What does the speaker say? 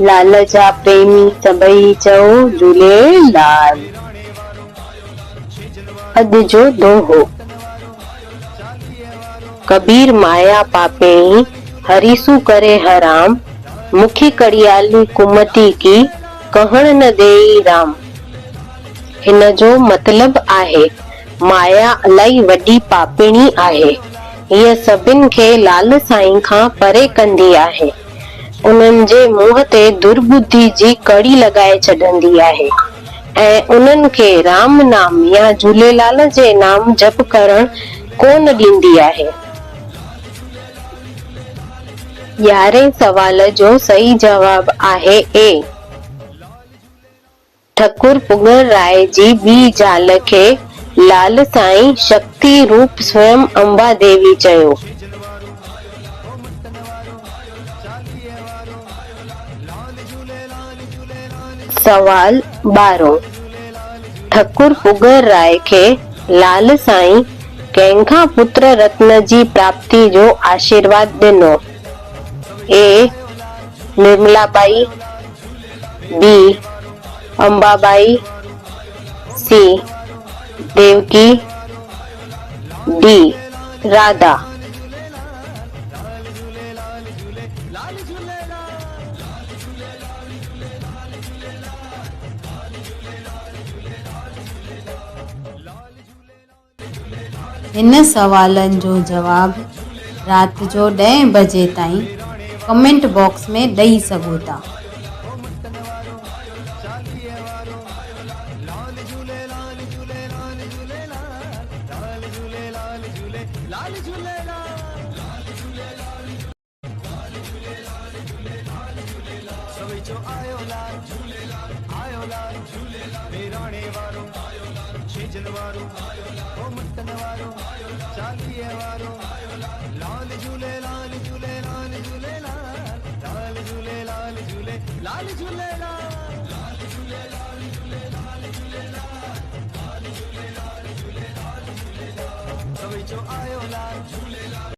लाल जा प्रेमी सभई चओ झूलेलाल। अॼु जो दोहो। कबीर माया पापेणी हरीसू करे हराम, मुखी कड़ियाली कुमती की कहण न देई राम। हिन जो मतलब आहे माया इलाही वॾी पापिणी आहे। हीअ सभिनि खे लाल साईं खां परे कंदी आहे। उन्हनि जे मुंहं ते दुर्बुद्धि जी कड़ी लॻाए छॾंदी आहे ऐं उन्हनि खे राम नाम या झूलेलाल जे नाम जप करण कोन ॾींदी आहे। 11हें सवाल जो सही जवाब आहे ए। ठकुर पुगर राय जी ॿी ज़ाल खे लाल साईं शक्ति रूप स्वयं अंबा देवी चयो। सवाल 12। ठकुर पुगर राय खे लाल साईं कंहिंखां पुत्र रत्न जी प्राप्ति जो आशीर्वाद ॾिनो? A Nirmalabai, B Ambabai, C Devaki, D Radha. हिन सवालनि जो जवाब रात जो 10 बजे ताईं कमेंट बॉक्स में ॾेई सघो था। सभई चो आयो लाल